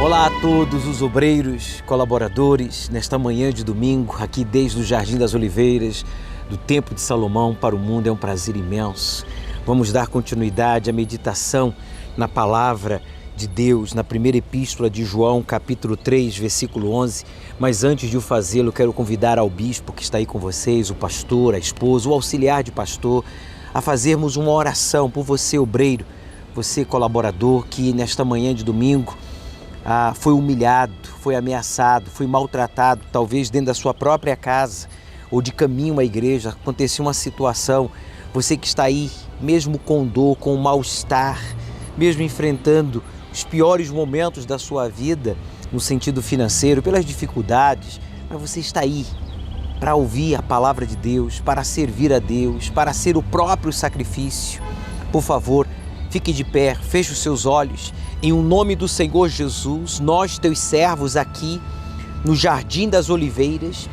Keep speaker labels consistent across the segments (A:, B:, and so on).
A: Olá a todos os obreiros, colaboradores, nesta manhã de domingo, aqui desde o Jardim das Oliveiras, do Templo de Salomão para o mundo. É um prazer imenso. Vamos dar continuidade à meditação na palavra de Deus, na primeira epístola de João, capítulo 3, versículo 11. Mas antes de o fazê-lo, quero convidar ao bispo que está aí com vocês, o pastor, a esposa, o auxiliar de pastor, a fazermos uma oração por você, obreiro, você, colaborador, que nesta manhã de domingo foi humilhado, foi ameaçado, foi maltratado, talvez dentro da sua própria casa ou de caminho à igreja. Aconteceu uma situação, você que está aí, mesmo com dor, com mal-estar, mesmo enfrentando os piores momentos da sua vida, no sentido financeiro, pelas dificuldades, mas você está aí para ouvir a palavra de Deus, para servir a Deus, para ser o próprio sacrifício. Por favor, fique de pé, feche os seus olhos. Em o nome do Senhor Jesus, nós, teus servos aqui no Jardim das Oliveiras,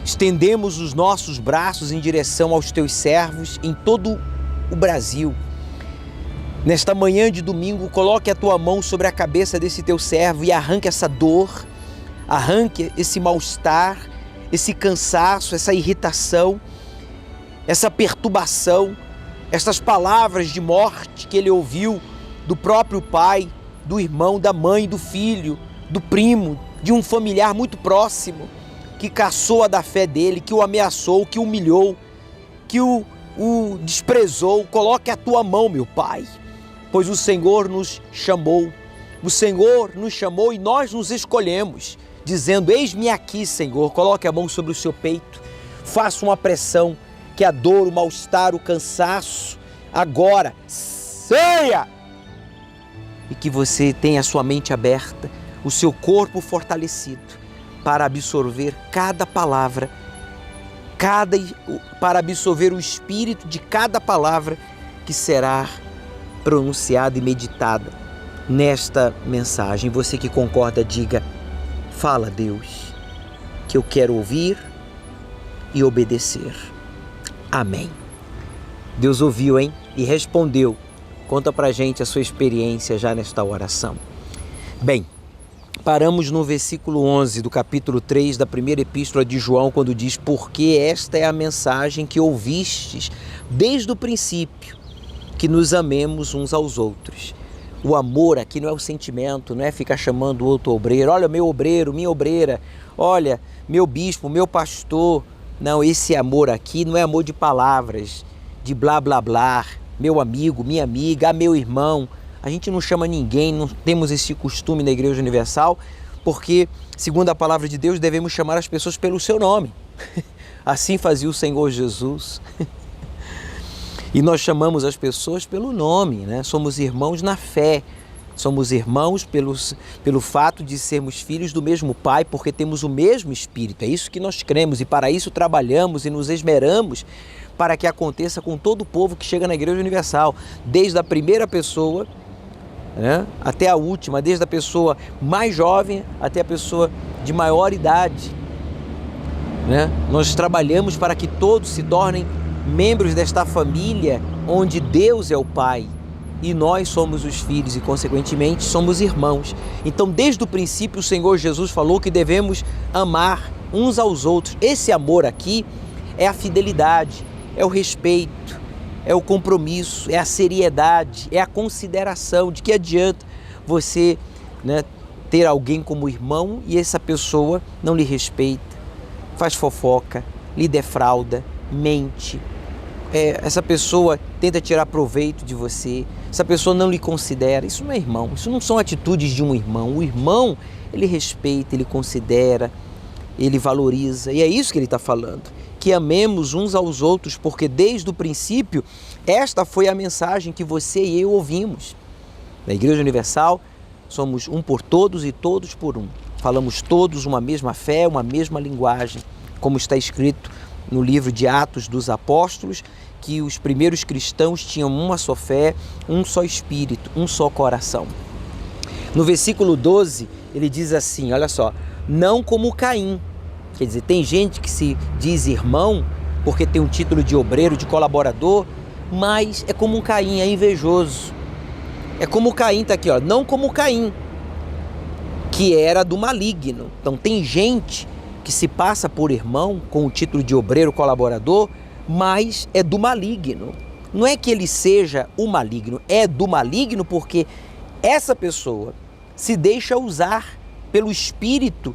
A: estendemos os nossos braços em direção aos teus servos em todo o Brasil. Nesta manhã de domingo, coloque a tua mão sobre a cabeça desse teu servo e arranque essa dor, arranque esse mal-estar, esse cansaço, essa irritação, essa perturbação, essas palavras de morte que ele ouviu do próprio pai, do irmão, da mãe, do filho, do primo, de um familiar muito próximo, que caçou a da fé dele, que o ameaçou, que o humilhou, que o desprezou. Coloque a tua mão, meu Pai, pois o Senhor nos chamou. O Senhor nos chamou e nós nos escolhemos, dizendo: eis-me aqui, Senhor. Coloque a mão sobre o seu peito, faça uma pressão, que a dor, o mal-estar, o cansaço, agora saia! E que você tenha a sua mente aberta, o seu corpo fortalecido para absorver cada palavra, para absorver o espírito de cada palavra que será pronunciada e meditada nesta mensagem. Você que concorda, diga: fala, Deus, que eu quero ouvir e obedecer. Amém. Deus ouviu, hein? E respondeu. Conta pra gente a sua experiência já nesta oração. Bem, paramos no versículo 11 do capítulo 3 da primeira epístola de João, quando diz: porque esta é a mensagem que ouvistes desde o princípio, que nos amemos uns aos outros. O amor aqui não é o sentimento, não é ficar chamando o outro obreiro. Olha, meu obreiro, minha obreira. Olha, meu bispo, meu pastor. Não, esse amor aqui não é amor de palavras, de blá, blá, blá. Meu amigo, minha amiga, meu irmão. A gente não chama ninguém, não temos esse costume na Igreja Universal, porque, segundo a palavra de Deus, devemos chamar as pessoas pelo seu nome. Assim fazia o Senhor Jesus. E nós chamamos as pessoas pelo nome, né? Somos irmãos na fé. Somos irmãos pelo fato de sermos filhos do mesmo Pai, porque temos o mesmo Espírito. É isso que nós cremos e para isso trabalhamos e nos esmeramos para que aconteça com todo o povo que chega na Igreja Universal, desde a primeira pessoa, né, até a última, desde a pessoa mais jovem até a pessoa de maior idade. Né? Nós trabalhamos para que todos se tornem membros desta família onde Deus é o Pai e nós somos os filhos e, consequentemente, somos irmãos. Então, desde o princípio, o Senhor Jesus falou que devemos amar uns aos outros. Esse amor aqui é a fidelidade, é o respeito, é o compromisso, é a seriedade, é a consideração. De que adianta você, né, ter alguém como irmão e essa pessoa não lhe respeita, faz fofoca, lhe defrauda, mente. Essa pessoa tenta tirar proveito de você, essa pessoa não lhe considera. Isso não é irmão, isso não são atitudes de um irmão. O irmão, ele respeita, ele considera, ele valoriza. E é isso que ele está falando, que amemos uns aos outros, porque desde o princípio, esta foi a mensagem que você e eu ouvimos. Na Igreja Universal, somos um por todos e todos por um. Falamos todos uma mesma fé, uma mesma linguagem, como está escrito no livro de Atos dos Apóstolos, que os primeiros cristãos tinham uma só fé, um só espírito, um só coração. No versículo 12, ele diz assim, olha só: não como Caim. Quer dizer, tem gente que se diz irmão porque tem um título de obreiro, de colaborador, mas é como um Caim, é invejoso. É como Caim, está aqui, ó, não como Caim. que era do maligno. Então tem gente que se passa por irmão com o título de obreiro colaborador, mas é do maligno. Não é que ele seja o maligno, é do maligno porque essa pessoa se deixa usar pelo espírito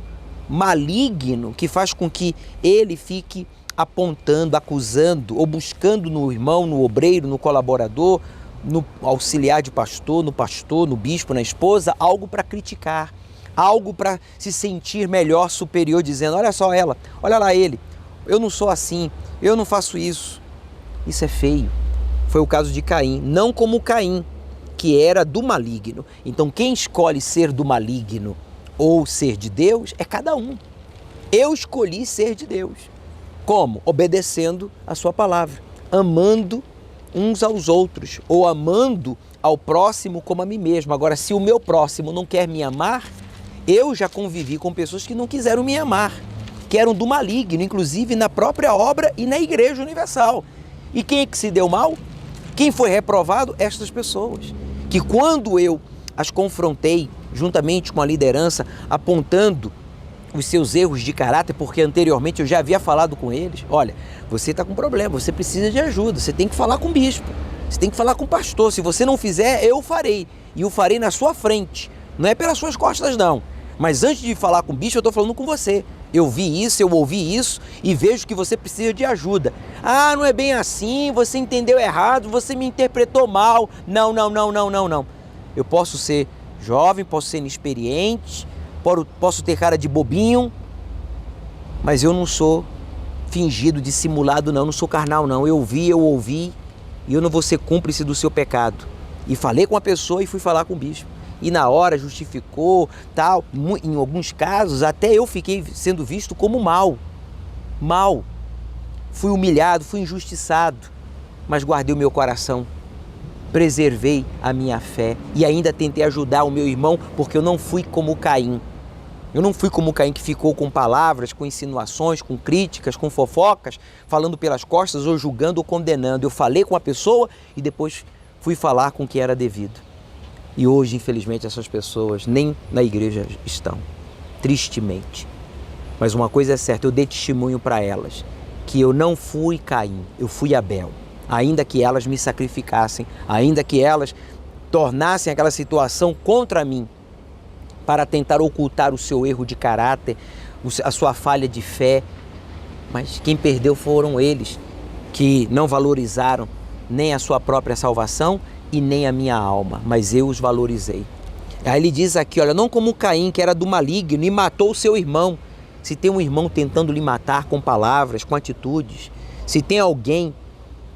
A: maligno que faz com que ele fique apontando, acusando ou buscando no irmão, no obreiro, no colaborador, no auxiliar de pastor, no bispo, na esposa, algo para criticar, algo para se sentir melhor, superior, dizendo: olha só ela, olha lá ele, eu não sou assim, eu não faço isso. Isso é feio. Foi o caso de Caim, não como Caim, que era do maligno. Então quem escolhe ser do maligno ou ser de Deus é cada um. Eu escolhi ser de Deus. Como? Obedecendo a sua palavra, amando uns aos outros, ou amando ao próximo como a mim mesmo. Agora, se o meu próximo não quer me amar, eu já convivi com pessoas que não quiseram me amar, que eram do maligno, inclusive na própria obra e na Igreja Universal. E quem é que se deu mal? Quem foi reprovado? Estas pessoas, que quando eu as confrontei, juntamente com a liderança, apontando os seus erros de caráter, porque anteriormente eu já havia falado com eles: olha, você está com problema, você precisa de ajuda, você tem que falar com o bispo, você tem que falar com o pastor, se você não fizer, eu farei, e o farei na sua frente, não é pelas suas costas não, mas antes de falar com o bispo eu estou falando com você, eu vi isso, eu ouvi isso e vejo que você precisa de ajuda. Ah, não é bem assim, você entendeu errado, você me interpretou mal. Não. Eu posso ser jovem, posso ser inexperiente, posso ter cara de bobinho, mas eu não sou fingido, dissimulado não sou carnal não. Eu ouvi e eu não vou ser cúmplice do seu pecado. E falei com a pessoa e fui falar com o bispo. E na hora justificou, tal. Em alguns casos até eu fiquei sendo visto como mal. Fui humilhado, fui injustiçado, mas guardei o meu coração, preservei a minha fé e ainda tentei ajudar o meu irmão, porque eu não fui como Caim. Eu não fui como Caim, que ficou com palavras, com insinuações, com críticas, com fofocas, falando pelas costas ou julgando ou condenando. Eu falei com a pessoa e depois fui falar com o que era devido. E hoje, infelizmente, essas pessoas nem na igreja estão, tristemente. Mas uma coisa é certa, eu dei testemunho para elas, que eu não fui Caim, eu fui Abel. Ainda que elas me sacrificassem, ainda que elas tornassem aquela situação contra mim, para tentar ocultar o seu erro de caráter, a sua falha de fé. Mas quem perdeu foram eles, que não valorizaram nem a sua própria salvação e nem a minha alma, mas eu os valorizei. Aí ele diz aqui, olha, não como Caim, que era do maligno e matou o seu irmão. Se tem um irmão tentando lhe matar com palavras, com atitudes, se tem alguém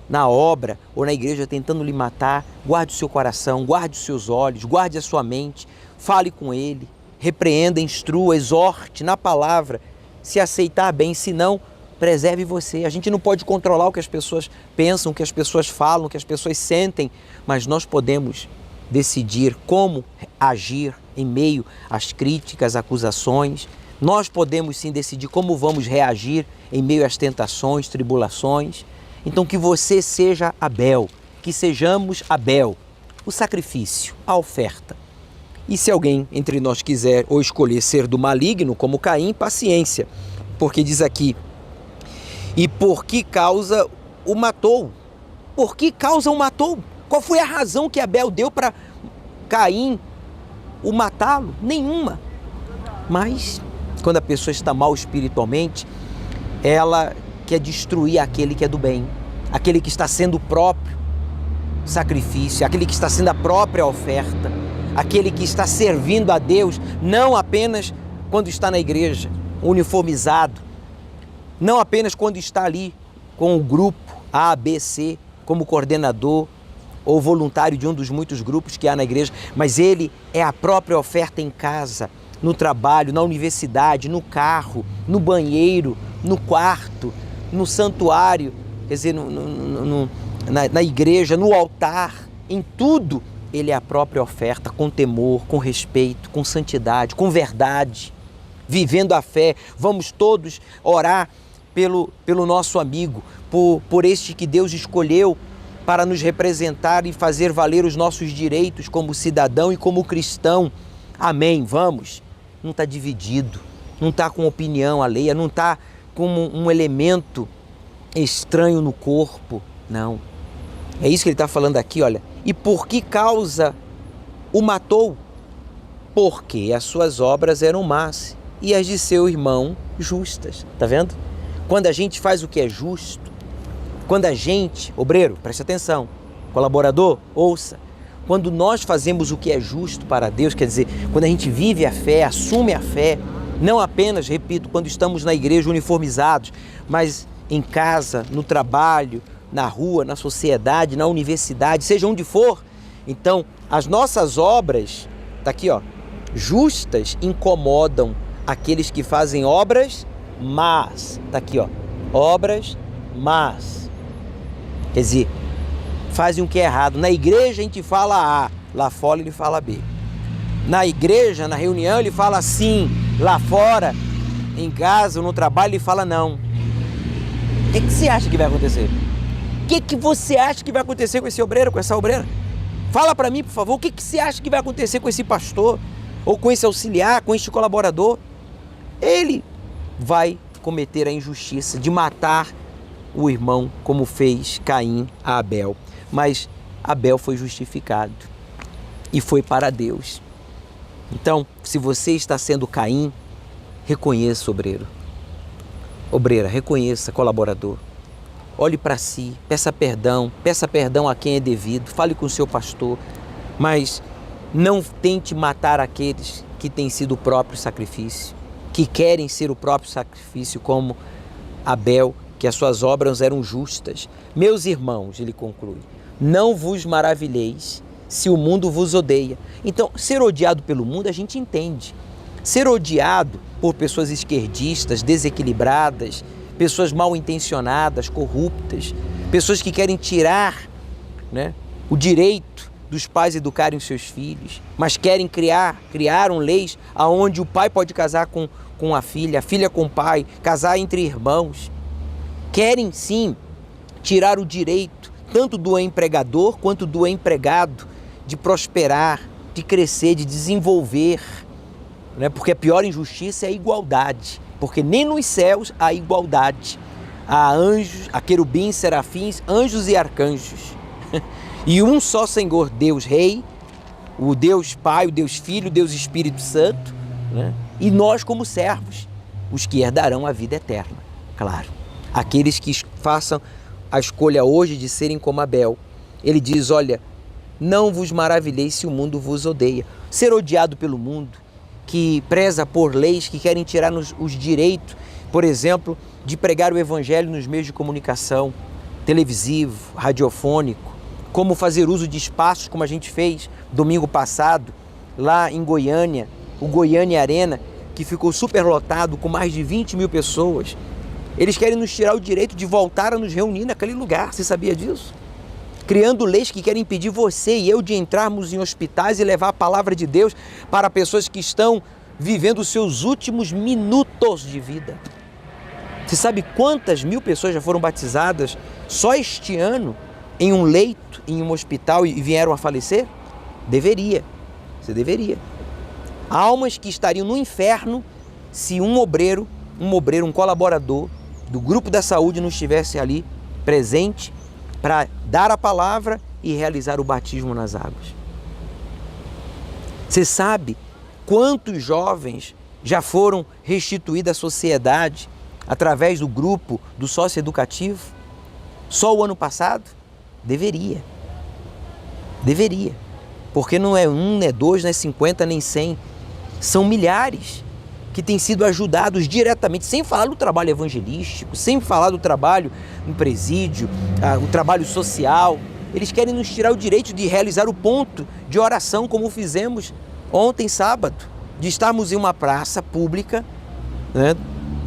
A: na obra ou na igreja tentando lhe matar, guarde o seu coração, guarde os seus olhos, guarde a sua mente, fale com ele, repreenda, instrua, exorte na palavra, se aceitar bem, se não, preserve você. A gente não pode controlar o que as pessoas pensam, o que as pessoas falam, o que as pessoas sentem, mas nós podemos decidir como agir em meio às críticas, acusações. Nós podemos sim decidir como vamos reagir em meio às tentações, tribulações. Então que você seja Abel, que sejamos Abel, o sacrifício, a oferta. E se alguém entre nós quiser ou escolher ser do maligno, como Caim, paciência, porque diz aqui, e por que causa o matou? Por que causa o matou? Qual foi a razão que Abel deu para Caim o matá-lo? Nenhuma. Mas quando a pessoa está mal espiritualmente, ela quer destruir aquele que é do bem, aquele que está sendo o próprio sacrifício, aquele que está sendo a própria oferta, aquele que está servindo a Deus, não apenas quando está na igreja, uniformizado, não apenas quando está ali com o grupo A, B, C, como coordenador ou voluntário de um dos muitos grupos que há na igreja, mas ele é a própria oferta em casa, no trabalho, na universidade, no carro, no banheiro, no quarto, no santuário, quer dizer, na igreja, no altar, em tudo, ele é a própria oferta, com temor, com respeito, com santidade, com verdade, vivendo a fé. Vamos todos orar pelo nosso amigo, por este que Deus escolheu para nos representar e fazer valer os nossos direitos como cidadão e como cristão. Amém, vamos. não está dividido, não está com opinião alheia, não está como um elemento estranho no corpo, não. É isso que ele está falando aqui, olha. E por que causa o matou? Porque as suas obras eram más e as de seu irmão justas. Tá vendo? Quando a gente faz o que é justo, quando a gente, obreiro, preste atenção, colaborador, ouça, quando nós fazemos o que é justo para Deus, quer dizer, quando a gente vive a fé, assume a fé, não apenas, repito, quando estamos na igreja uniformizados, mas em casa, no trabalho, na rua, na sociedade, na universidade, seja onde for. Então, as nossas obras, tá aqui, ó, justas incomodam aqueles que fazem obras más. Tá aqui, ó, obras más. Quer dizer, fazem o que é errado. Na igreja a gente fala A, lá fora ele fala B. Na igreja, na reunião, ele fala sim, lá fora, em casa, no trabalho, ele fala não. O que você acha que vai acontecer? O que você acha que vai acontecer com esse obreiro, com essa obreira? Fala para mim, por favor, o que você acha que vai acontecer com esse pastor, ou com esse auxiliar, com este colaborador? Ele vai cometer a injustiça de matar o irmão, como fez Caim a Abel. Mas Abel foi justificado e foi para Deus. Então, se você está sendo Caim, reconheça, obreiro. Obreira, reconheça, colaborador. Olhe para si, peça perdão a quem é devido, fale com o seu pastor, mas não tente matar aqueles que têm sido o próprio sacrifício, que querem ser o próprio sacrifício, como Abel, que as suas obras eram justas. Meus irmãos, ele conclui, não vos maravilheis se o mundo vos odeia. Então, ser odiado pelo mundo a gente entende. Ser odiado por pessoas esquerdistas, desequilibradas, pessoas mal intencionadas, corruptas, pessoas que querem tirar, né, o direito dos pais educarem os seus filhos, mas querem criaram leis onde o pai pode casar com a filha com o pai, casar entre irmãos. Querem sim tirar o direito tanto do empregador quanto do empregado de prosperar, de crescer, de desenvolver, né? Porque a pior injustiça é a igualdade, porque nem nos céus há igualdade. Há anjos, há querubins, serafins, anjos e arcanjos. E um só Senhor, Deus Rei, o Deus Pai, o Deus Filho, o Deus Espírito Santo, né? E nós como servos, os que herdarão a vida eterna, claro. Aqueles que façam a escolha hoje de serem como Abel. Ele diz, olha, não vos maravilheis se o mundo vos odeia. Ser odiado pelo mundo, que preza por leis que querem tirar os direitos, por exemplo, de pregar o evangelho nos meios de comunicação, televisivo, radiofônico, como fazer uso de espaços como a gente fez domingo passado, lá em Goiânia, o Goiânia Arena, que ficou superlotado com mais de 20 mil pessoas. Eles querem nos tirar o direito de voltar a nos reunir naquele lugar, você sabia disso? Criando leis que querem impedir você e eu de entrarmos em hospitais e levar a palavra de Deus para pessoas que estão vivendo os seus últimos minutos de vida. Você sabe quantas mil pessoas já foram batizadas só este ano em um leito, em um hospital e vieram a falecer? Deveria, você deveria. Almas que estariam no inferno se um obreiro, um colaborador do grupo da saúde não estivesse ali presente para dar a palavra e realizar o batismo nas águas. Você sabe quantos jovens já foram restituídos à sociedade através do grupo do socioeducativo? Só o ano passado? Deveria. Porque não é um, não é dois, não é 50, nem 100. São milhares que têm sido ajudados diretamente, sem falar do trabalho evangelístico, sem falar do trabalho no presídio, o trabalho social. Eles querem nos tirar o direito de realizar o ponto de oração, como fizemos ontem, sábado, de estarmos em uma praça pública, né,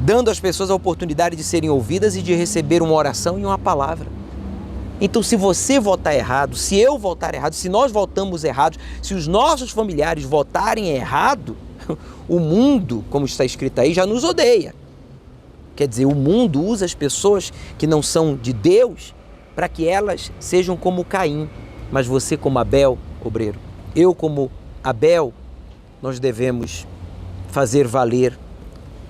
A: dando às pessoas a oportunidade de serem ouvidas e de receber uma oração e uma palavra. Então, se você votar errado, se eu votar errado, se nós votamos errado, se os nossos familiares votarem errado, o mundo, como está escrito aí, já nos odeia. Quer dizer, o mundo usa as pessoas que não são de Deus para que elas sejam como Caim. Mas você como Abel, obreiro, eu como Abel, nós devemos fazer valer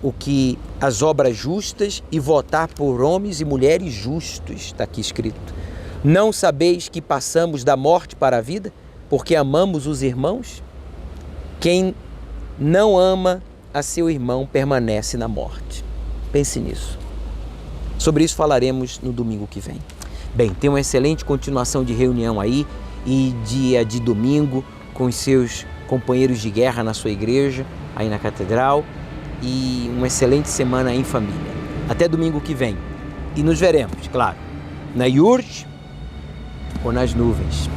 A: o que as obras justas e votar por homens e mulheres justos, está aqui escrito. Não sabeis que passamos da morte para a vida, porque amamos os irmãos? Quem não ama a seu irmão permanece na morte. Pense nisso. Sobre isso falaremos no domingo que vem. Bem, tenha uma excelente continuação de reunião aí e dia de domingo com os seus companheiros de guerra na sua igreja, aí na catedral, e uma excelente semana em família. Até domingo que vem. E nos veremos, claro, na IURJ ou nas nuvens.